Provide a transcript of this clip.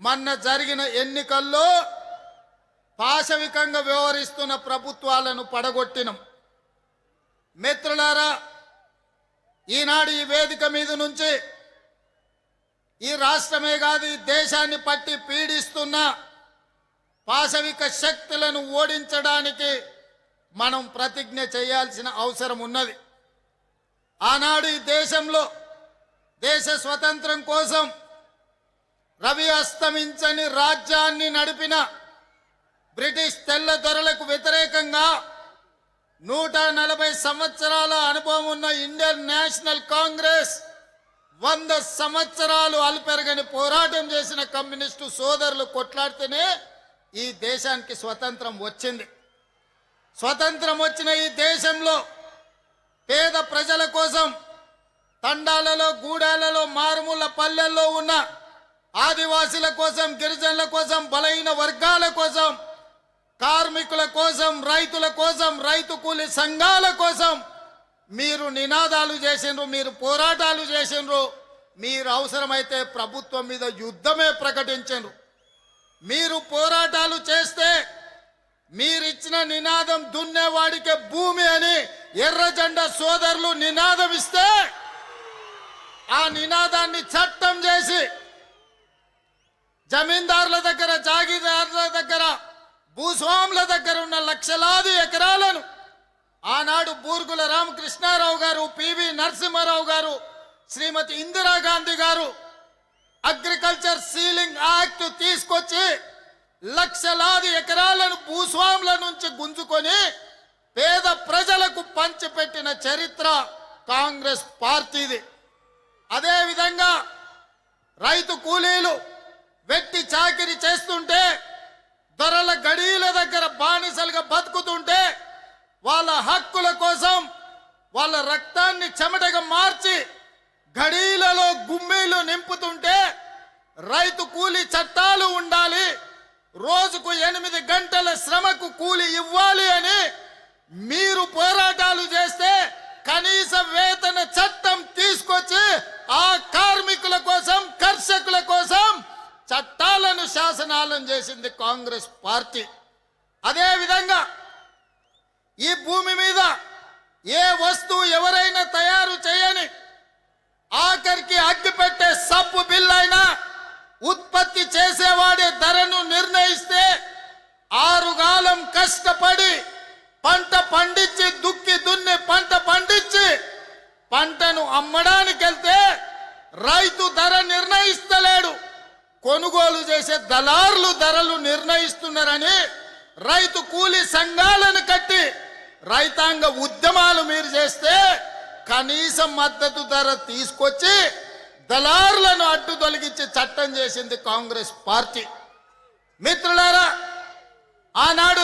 మొన్న జరిగిన ఎన్నికల్లో పాశవికంగా వ్యవహరిస్తున్న ప్రభుత్వాలను పడగొట్టినం. మిత్రులారా, ఈనాడు ఈ వేదిక మీద నుంచి ఈ రాష్ట్రమే కాదు ఈ దేశాన్ని పట్టి పీడిస్తున్న పాశవిక శక్తులను ఓడించడానికి మనం ప్రతిజ్ఞ చేయాల్సిన అవసరం ఉన్నది. ఆనాడు ఈ దేశంలో దేశ స్వతంత్రం కోసం రవి అస్తమించని రాజ్యాన్ని నడిపిన బ్రిటిష్ తెల్ల దొరలకు వ్యతిరేకంగా 140 సంవత్సరాల అనుభవం ఉన్న ఇండియన్ నేషనల్ కాంగ్రెస్ 100 సంవత్సరాలు అలుపెరగని పోరాటం చేసిన కమ్యూనిస్టు సోదరులు కొట్లాడితేనే ఈ దేశానికి స్వతంత్రం వచ్చింది. స్వతంత్రం వచ్చిన ఈ దేశంలో పేద ప్రజల కోసం తండాలలో, గూడాలలో, మారుమూల పల్లెల్లో ఉన్న ఆదివాసీల కోసం, గిరిజనుల కోసం, బలహీన వర్గాల కోసం, కార్మికుల కోసం, రైతుల కోసం, రైతు కూలి సంఘాల కోసం మీరు నినాదాలు చేసిండ్రు, మీరు పోరాటాలు చేసిండ్రు. మీరు అవసరమైతే ప్రభుత్వం మీద యుద్ధమే ప్రకటించారు. మీరు పోరాటాలు చేస్తే మీరిచ్చిన నినాదం దున్నేవాడికే భూమి అని ఎర్ర జెండా సోదరులు నినాదం ఇస్తే ఆ నినాదాన్ని చట్టం చేసి జమీందారుల దగ్గర, జాగీదారుల దగ్గర, భూస్వాముల దగ్గర ఉన్న లక్షలాది ఎకరాలను ఆనాడు బూర్గుల రామకృష్ణారావు గారు, పివి నరసింహారావు గారు, శ్రీమతి ఇందిరాగాంధీ గారు అగ్రికల్చర్ సీలింగ్ యాక్ట్ తీసుకొచ్చి లక్షలాది ఎకరాలను భూస్వాముల నుంచి గుంజుకొని పేద ప్రజలకు పంచిపెట్టిన చరిత్ర కాంగ్రెస్ పార్టీది. అదేవిధంగా రైతు కూలీలు వెట్టి చాకిరి చేస్తుంటే, దొరల గడీల దగ్గర బానిసలుగా బతుకుతుంటే, వాళ్ళ హక్కుల కోసం వాళ్ళ రక్తాన్ని చెమటగా మార్చి గడీలలో గుమ్మీలు నింపుతుంటే రైతు కూలీ చట్టాలు ఉండాలి, రోజుకు 8 గంటల శ్రమకు కూలి ఇవ్వాలి అని మీరు పోరాటాలు చేస్తే కనీస వేతన చట్టం తీసుకొచ్చి ఆ కార్మికుల కోసం, కర్షకుల కోసం చట్టాలను, శాసనాలను చేసింది కాంగ్రెస్ పార్టీ. అదేవిధంగా ఈ భూమి మీద ఏ వస్తువు ఎవరైనా తయారు చేయని, ఆఖరికి అగ్గిపెట్టే సబ్బు బిల్లైనా ఉత్పత్తి చేసేవాడే ధరను నిర్ణయిస్తే 6 కాలం కష్టపడి పంట పండించి, దుక్కి దున్ని పంట పండించి పంటను అమ్మడానికి వెళ్తే రైతు ధర నిర్ణయిస్తలేడు, కొనుగోలు చేసే దళారులు ధరలు నిర్ణయిస్తున్నారని రైతు కూలీ సంఘాలను కట్టి రైతాంగ ఉద్యమాలు మీరు చేస్తే కనీస మద్దతు ధర తీసుకొచ్చి దళారులను అడ్డు తొలగించి చట్టం చేసింది కాంగ్రెస్ పార్టీ. మిత్రులారా, ఆనాడు